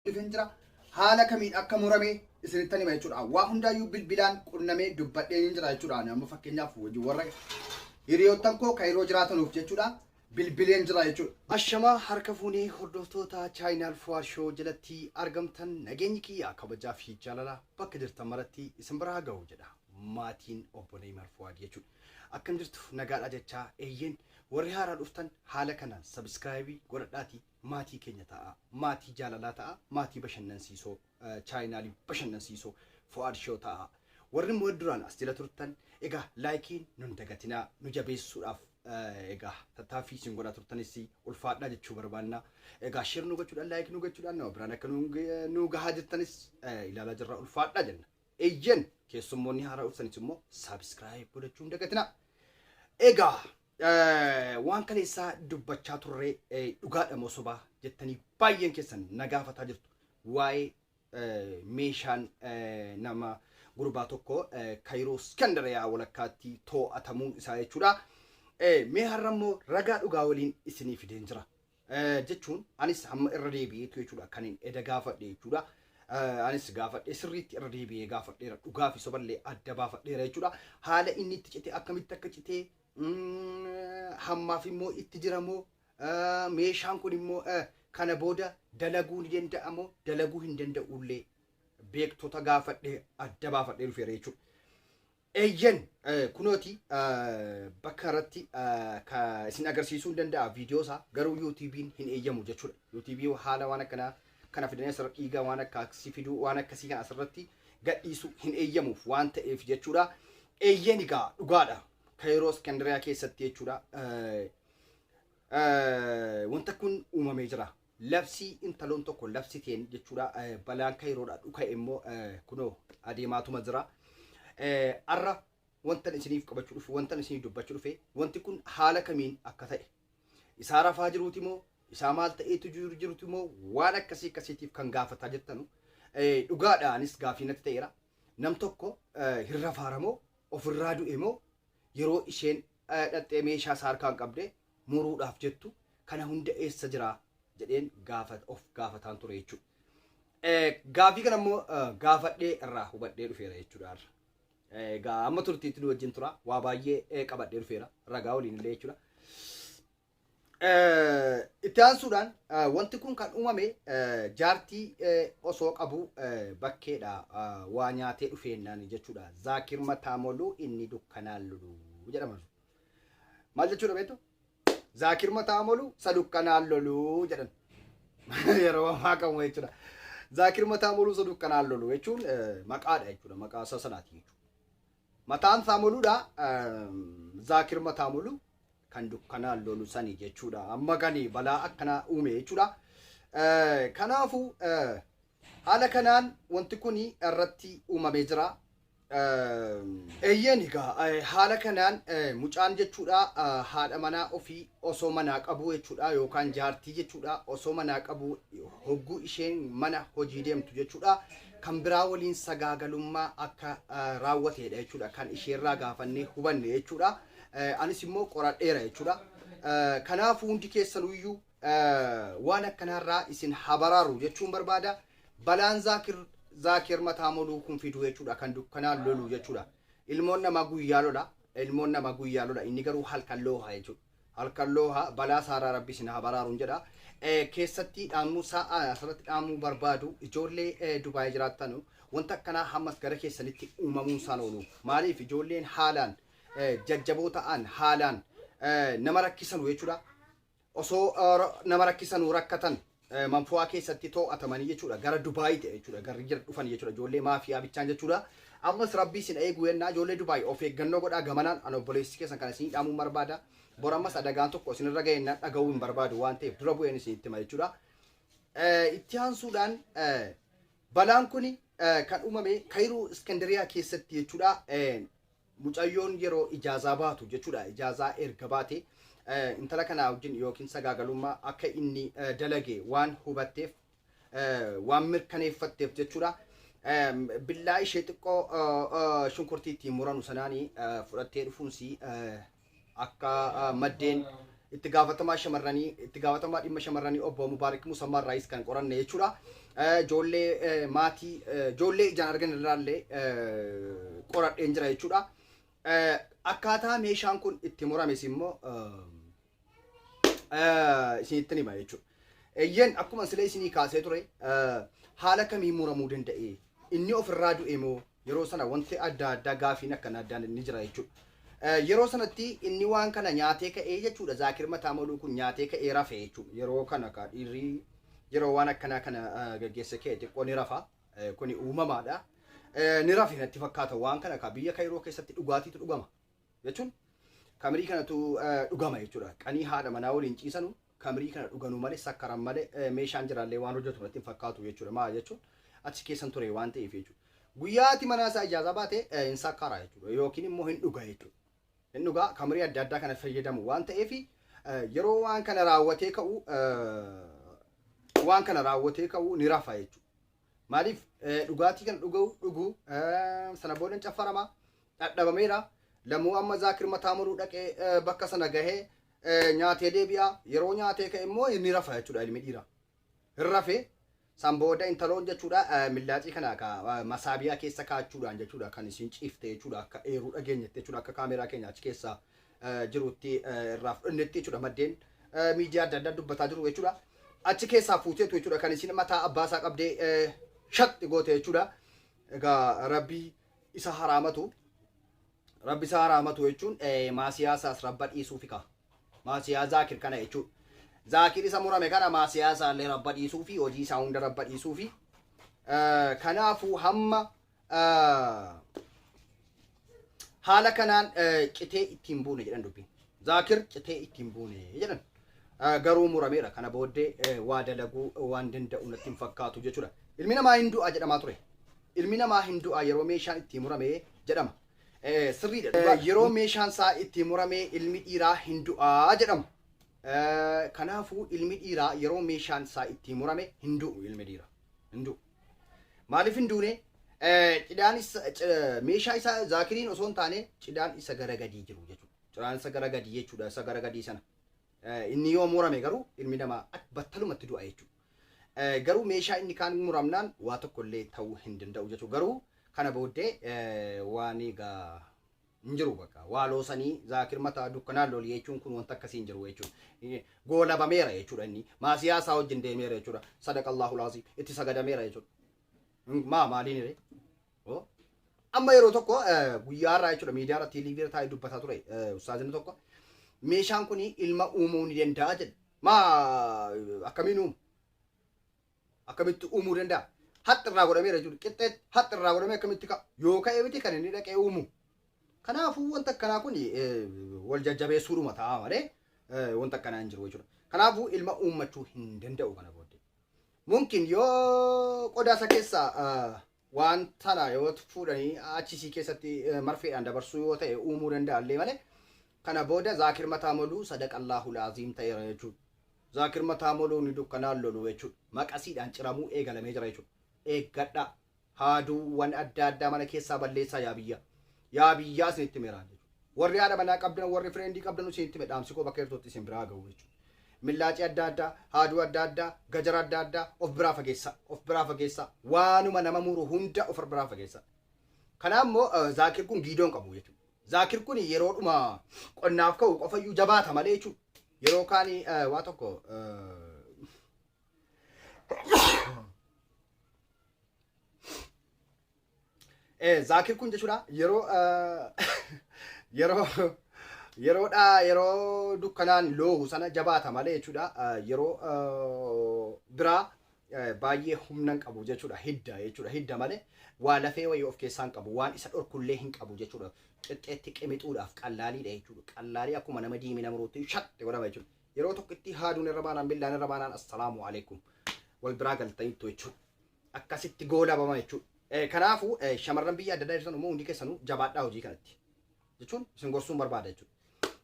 dhufenjira haala kamiin akka murame isinitti hima jechuudha. Waa hundaayyuu bilbilaan qunnamee dubbadhee jira jechuudha. Amma fakkeenyaaf wajji warra hiriyoottan koo kaayiroo jiraatanuuf jechuudha. Bilbileen jira jechuudha. Ashamaa harka fuunee hordoftoota chaayinaal Fuwaad Shoo jalatti argamtan nageenyi kiyyaa kabajaa fi jaalala bakka jirtan maratti isin biraa ga'u jedha. Maatiin obbo Neymar Fuwaad jechuudha. Akkam jirtu nagaadha jechaa eeyyeen warri haaraa dhuftan haala kanaan sabskraayibii godhadhaatii maatii keenya ta'a. Maatii jaalalaa ta'a. Maatii bashannansiisoo chaayinaalii bashannansiisoo Fuwaad Shoo ta'a. Warri immoo duraan as jala turtan egaa laayikiin nun dagatinaa nu jabeessuudhaaf egaa tattaaffii isin godhaa turtanis ulfaadhaa jechuu barbaanna. Egaa shir nu gochuudhaan laayik nu gochuudhaan nama biraan akka nu gahaa jirtanis ilaalaa jirra ulfaadhaa jenna. Eeyyen keessummoonni haaraa dhuftanis immoo sabskraayib godhachuu hin dagatinaa. Egaa waan kaleessaa dubbachaa turree dhugaadha moo sobaa jettanii baay'een keessan nagaafataa jirtu. Waa'ee meeshaan nama gurbaa tokko Kaayiroo Iskandariyaa walakkaatti to'atamuu isaa jechuudha. Mee har'a immoo ragaa dhugaa waliin isinii fideen jira. Jechuun anis hamma irra deebi'eetu jechuudha kan hin eda gaafadhe jechuudha. Anis gaafadhe sirriitti irra deebi'ee gaafadheera dhugaa fi soballee adda baafadheera jechuudha. Haala inni itti citee akkamitti akka citee hammaaf immoo itti jiramoo meeshaan kun immoo kana booda dalaguu ni danda'amoo dalaguu hin danda'ullee beektota gaafadhee adda baafadhee dhufeera jechuudha. Eeyyen kunooti bakka irratti isin agarsiisuu hin danda'a viidiyoo isaa garuu yuutuubiin hin eeyyamu jechuudha. Yuutuubii haala waan akkanaa kana fidanii asirra dhiigaa waan akkasii fiduu waan akkasii kan asirratti gadhiisuu hin eeyyamuuf waan ta'eef jechuudha. Eeyyen egaa dhugaadha Kaayiroo Iskandariyaa keessatti jechuudha. Wanta kun uumamee jira. Labsii intaloon tokko labsiteen jechuudha. Balaan Kaayiroodhaa dhuka'e immoo kunoo adeemaatuma jira. Arra wantan isiniif qabachuu dhufe wantan isiniif dubbachuu dhufe wanti kun haala kamiin akka ta'e isaa rafaa jiruuti moo isaa maal ta'eetu jiruuti moo waan akkasiitiif kan gaafataa jirtanu dhugaadhaanis gaafii natti ta'eera. Nam tokko hin rafaaramoo ofirraa du'e moo yeroo isheen dhattee meeshaa isaa harkaan qabde muruudhaaf jettu kana hunda eessa jira jedheen of gaafataan ture jechuudha. Gaafii kana immoo gaafadhee irraa hubadhee dhufeera jechuudha. Egaa amma turtiitti wajjin tura waa baay'ee qabadhee dhufeera ragaa waliin illee jechuudha. Itti aansuudhaan wanti kun kan uumame jaartii osoo qabu bakkeedha waa nyaatee dhufeennaan jechuudha. Zaakir Mataamoluu inni dukkanaan lolu jedhama. Maal jechuudha beektu? Zaakir Mataamoluu isa dukkanaan lolu jedhan. Yeroo ammaa qabu jechuudha. Zaakir Mataamoluu isa dukkanaan lolu jechuun maqaadha jechuudha. Maqaa isa sanaati jechuudha. Mataan Saamoluudha Zaakir Mataamoluu kan dukkanaan lolu sanii jechuudha. Amma gani balaa akkanaa uume jechuudha. Kanaafuu haala kanaan wanti kun irratti uumamee jira. Eeyyeen egaa haala kanaan mucaan jechuudha haadha manaa ofii osoo manaa qabu jechuudha yookaan jaartii jechuudha osoo manaa qabu hogguu isheen mana hojii deemtu jechuudha. Kan biraa waliin sagaagalummaa akka raawwateedha jechuudha. Kan isheerraa gaafannee hubanne jechuudha. Anis immoo qoradheera jechuudha. Kanaaf hundi keessanuyyuu waan akkanaarraa isin habaraaru jechuun barbaada. Balaan Zaakir Mataamoluu kun fiduu jechuudha kan dukkanaan lolu jechuudha. Ilmoon namaa guyyaa lola. Ilmoon namaa guyyaa lola. Inni garuu halkan looha jechuudha. Halkan looha balaa saaraa rabbi isin habaraaruun jedha. Keessatti dhaamuu sa'a asirratti dhaamuu barbaadu ijoollee Dubaay jiraattan wanta akkanaa hammas gara keessanitti uumamuun isaan oolu. Maaliif ijoolleen haalaan jajjaboo ta'an haalaan nama rakkisan jechuudha. Osoo nama rakkisan rakkatan manfu'aa keessatti to'atamanii jechuudha. Gara Dubaay ta'e jechuudha. Gara jira dhufan jechuudha. Ijoollee maafiyaa bichaan jechuudha. Ammas rabbii isin eeguu yennaa ijoollee Dubaay of eeggannoo godhaa gamanaan an obboleessi keessan kan isin dhaamuu barbaada. Borammas adagaan tokko isinirra ga'eenna dhaga'uu hin barbaadu waan ta'eef dura bu'een isinitti hima jechuudha. Itti aansuudhaan balaan kun kan uumame Kaayiroo Iskandariyaa keessatti jechuudha. Mucayyoon yeroo ijaazaa baatu jechuudha. Ijaazaa erga baate intala kanaa wajjin yookiin sagaagalummaa akka inni dalage waan hubatteef waan mirkaneeffatteef jechuudha. Billaa ishee xiqqoo shunkurtii ittiin muranu sanaanii fudhattee dhufuunsi akka maddeen itti gaafatamaa dhimma shamarranii obbo Mubaarak Musammaa Raayis kan qoranne jechuudha. ijoollee maatii ijoollee ijaan argan irraallee qoradheen jira jechuudha. Akkaataa meeshaan kun itti murames immoo isinitti hima jechuudha. Eeyyan akkuma silee isinii kaasee ture haala kamiin muramuu danda'e inni ofirraa du'e moo yeroo sana wanti adda addaa gaafiin akkana addaan inni jira jechuudha. Yeroo sanatti inni waan kana nyaatee ka'ee jechuudha. Zaakir Mataamaluu kun nyaatee ka'ee rafee jechuudha. Yeroo kana ka dhiirri yeroo waan akkanaa kana gaggeessa ka'e xiqqoo ni rafa. Kuni uumamaadha. Ni rafe natti fakkaata waan kana ka biyya Kaayiroo keessatti dhugaatiitu dhugama jechuun kamirii kanatu dhugama jechuudha. Qanii haadha manaa waliin ciisanu kamirii kana dhuganu malee sakkaran malee meeshaan jiraallee waan hojjetu natti fakkaatu jechuudha. Maal jechuun achi keessan ture waan ta'eef jechuudha. Guyyaatti manaa isaa ijaazaa baate hin sakkara jechuudha yookiin immoo hin dhuga jechuudha. Hin dhuga kamirii adda addaa kana fayyadamu waan ta'eef yeroo waan kana raawwatee ka'u ni rafa jechuudha. Maaliif dhugaatii kana dhuguu sana booda caffarama dhadhabameera. Lamuu amma Zaakir Mataamaluu dhaqee bakka sana gahee nyaatee deebi'a. Yeroo nyaatee ka'e immoo ni rafa jechuudha ilmi dhiiraa. Hin rafee san booda intaloon jechuudha millaacii kana akka masaabiyaa keessa kaa'achuudhaan jechuudha kan isin ciifte jechuudha akka eeruu dhageenyetti jechuudha akka kaameraa keenya achi keessa jirutti irraa fudhannetti jechuudha maddeen miidiyaa adda addaa dubbataa jiru jechuudha. Achi keessaa fuuteetu jechuudha kan isin mataa abbaasaa qabdee shatti goote jechuudha. Egaa rabbii isa haraamatu jechuun maasiyaasaas rabba dhiisuufi ka maasiyaa Zaakir kana jechuudha. Zaakir isa murame kana maasiyaasa illee rabba dhiisuu fi hojii isaa hunda rabba dhiisuu fi kanaafuu hamma haala kanaan citee ittiin buune jedhan dubbiin. Zaakir citee ittiin buune jedhan garuu murameera kana booddee waa dalaguu waan danda'u natti hin fakkaatu jechuudha. Ilmi namaa hin du'a jedhamaa ture. Ilmi namaa hin du'a yeroo meeshaan ittiin murame jedhama. Sirriidha. Yeroo meeshaan isaa ittiin murame ilmi dhiiraa hin du'a jedhama. Kanaafuu ilmi dhiiraa yeroo meeshaan isaa ittiin murame hin du'u ilmi dhiiraa hin du'u. Maaliif hin duune? Cidhaan meeshaa isaa Zaakiriin osoo hin taane cidhaan isa gara gadii jiru jechuudha. Cidhaan isa gara gadii jechuudha. Isa gara gadii sana inni yoo murame garuu ilmi namaa battalumatti du'a jechuudha. Garuu meeshaa inni kaan muramnaan waa tokkollee ta'uu hin danda'u jechuudha. Garuu kana booddee waan egaa hin jiru bakka waa loosanii Zaakir mataa dukkanaan lolii jechuun kun wanta akkasii hin jiru jechuudha. Goolabameera jechuudha inni maasiyaasaa wajjin deemeera jechuudha. Sadaqallaahu laazim itti sagadameera jechuudha. Maaliin ree? Amma yeroo tokko guyyaarraa jechuudha miidiyaa irratti TV irra taa'ee dubbataa ture ustaazini tokko meeshaan kun ilma uumuu ni danda'a jedha. Akkamiin uumu? Akkamitti uumuu danda'a? Haxxi irraa godhameera jechuudha. Qixxeetti haxxi irraa godhamee akkamitti ka'a? Yoo ka'ee miti kan inni dhaqee uumu. Kanaafuu wanta akkanaa kun wal jajjabeessuudhuma ta'a malee wanta akkanaa hin jiru jechuudha. Kanaafuu ilma uummachuu hin danda'u kana booddee. Mumkin yoo qodaasa keessaa waan tana yoo fuudhanii achisii keessatti marfeedhaan dabarsuu yoo ta'e uumuu danda'allee malee kana booda Zaakir Mataamaluu sadaqallaahu laaziim ta'eera jechuudha. Zaakir Mataamaluu ni dukkanaan lolu jechuudha. Maqasiidhaan ciramuu eegalamee jira jechuudha. Eeggadha haaduuwwan adda addaa mana keessaa balleessaa yaa biyya. Yaa biyyaa isinitti meeraan jechuudha. Warri haadha manaa qabdan warri fireendii qabdan isinitti medhaamsi koo bakka hirtootti isin biraa ga'u jechuudha. Millaacii adda addaa, haaduu adda addaa, gajara adda addaa of biraa fageessa. Waanuma nama muru hunda of biraa fageessa. Kanaaf immoo Zaakir kun giidoon qabu jechuudha. Zaakir kun yeroodhuma qonnaaf ka'u qofayyuu jabaata malee jechuudha. Yeroo kaanii waa tokko Zaakir kun jechuudha yeroo dukkanaan loohu sana jabaata malee jechuudha. Yeroo biraa baay'ee humnan qabu jechuudha. Hidda malee waa lafee wayii of keessaan qabu waan isa dhorkullee hin qabu jechuudha. Qixxeetti qimixuudhaaf qallaaliidha jechuudha. Qallaalii akkuma nama diimi namuruutti shatti godhama jechuudha. Yeroo tokkotti haaduun irra baanaan billaan irra baanaan assalaamu alaikum wal biraa galtaniittu jechuudha. Akkasitti goolabama jechuudha. Kanaafuu shamarran biyya adda addaa jirtan immoo hundi keessanuu jabaadhaa hojii kanatti jechuun isin gorsuun barbaada jechuudha.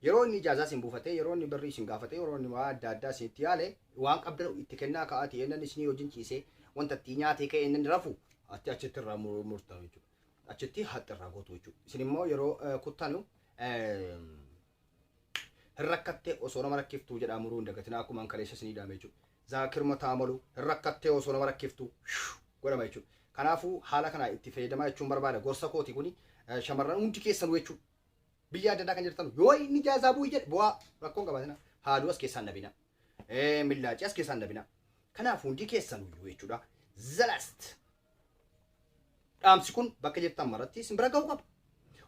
Yeroo inni ijaazaa isin buufatee, yeroo inni birrii isin gaafatee, yeroo inni waa adda addaa isinitti yaale waan qabdan itti kennaa ka'aati eennan isinii wajjin ciisee wanta itti nyaatee ka'e inni rafu achitti irraa murtaa'u jechuudha. Achitti haxxi irraa gootu jechuudha. Isin immoo yeroo kuttanu hin rakkattee osoo nama rakkiftuu jedhaa muruu hin dagatinaa akkuma kaleessa isinii dhaame jechuudha. zaakir mataa malu rakkattee osoo nama rakkiftu godhama jechuudha. Kanaafuu haala kana itti fayyadamaa jechuun barbaada. Gorsa kooti kuni shamarran hundi keessanuu jechuudha. Biyya adda addaa kan jirtan yoo inni jaazaa bu'ii jedhe bu'aa rakkoon qabaatina haaduu as keessaan dhabina. Millaacii as keessaan dhabina. Kanaafuu hundi keessanuu jechuudha. Zalast dhaamsi kun bakka jirtan maratti isin bira ga'uu qaba.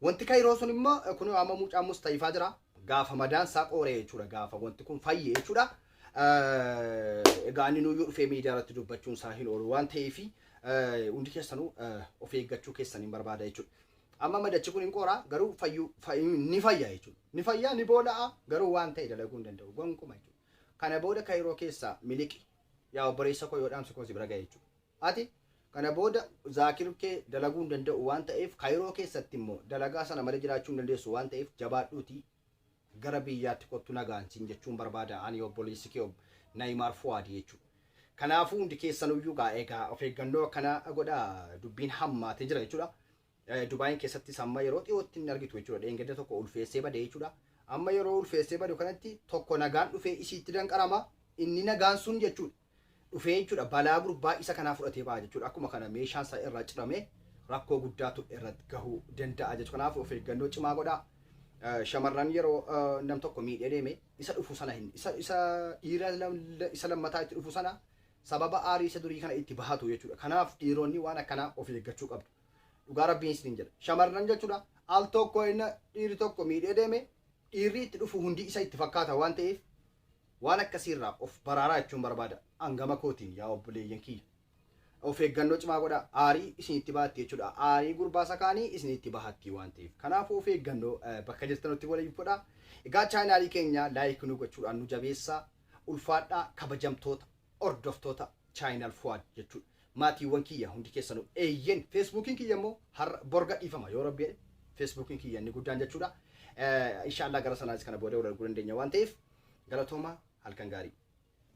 Wanti kaayiroo sun immoo kun amma mucaan Mustafaa jira. Gaafa madaan isaa qooree jechuudha. Gaafa wanti kun fayyee jechuudha. Egaa inni nuyyuu dhufee miidiyaa irratti dubbachuun isaa hin oolu waan ta'eef hundi keessanuu of eeggachuu keessan hin barbaada jechuudha. Amma madachi kun hin qooraa garuu ni fayyaa jechuudha. Ni fayyaa ni boola'a garuu waan ta'e dalaguu hin danda'u gonkumaa jechuudha. Kana booda kaayiroo keessaa miliqi yaa obboleessa koo yoo dhaamsi koo si bira ga'e jechuudha. Ati kana booda zaakir kee dalaguu hin danda'u waan ta'eef kaayiroo keessatti immoo dalagaa sana malee jiraachuu hin dandeessu waan ta'eef jabaadhuutii gara biyyaatti kottu nagaansiin jechuun barbaada ani obboleessi kee Naayimaar Fuwaadii jechuudha. Kanaafuu hundi keessanuyyuu egaa of eeggannoo akkana godha dubbiin hammaatee jira jechuudha. Dubaayin keessattis amma yeroo dhiyootti hin argitu jechuudha. Dheengadda tokko ulfeessee bade jechuudha. Amma yeroo ulfeessee badu kanatti tokko nagaan dhufee isiitti danqarama inni nagaan sun jechuudha. Dhufee jechuudha balaa gurbaa isa kanaa fudhatee ba'a jechuudha. Akkuma kana meeshaan isaa irraa ciramee rakkoo guddaatu irratti gahuu danda'a jechuudha. Kanaafuu of eeggannoo cimaa godha. Shamarran yeroo nam tokko miidhee deeme isa dhufu sana hin isa dhiira isa lammataa itti dhufu sana sababa aarii isa durii kana itti bahatu jechuudha. Kanaaf dhiironni waan akkanaa of eeggachuu qabdu. Dhugaa rabbiin isin jedha. Shamarran jechuudha al tokko inni dhiirri tokko miidhee deeme dhiirri itti dhufu hundi isa itti fakkaata waan ta'eef waan akkasiirraa of baraaraa jechuun barbaada. Angama kootiin yaa obboleeyyan kiyya. Of eeggannoo cimaa godha aarii isinitti baatti jechuudha. Aarii gurbaa sakaanii isinitti bahatti waan ta'eef. Kanaafuu of eeggannoo bakka jirtanutti waliin godha. Egaa chaanaalii keenya laayik nu gochuudhaan nu jabeessaa ulfaadhaa kabajamtoota hordoftoota chaanaal Fuwaad jechuudha. Maatiiwwan kiyya hundi keessanuu eeyyen feesbuukiin kiyya immoo har'a borga dhiifama yoo rabbi feesbuukiin kiyya inni guddaan jechuudha. Inshaallah gara sanaas kana booda wal arguu dandeenya waan ta'eef galatooma halkan gaarii.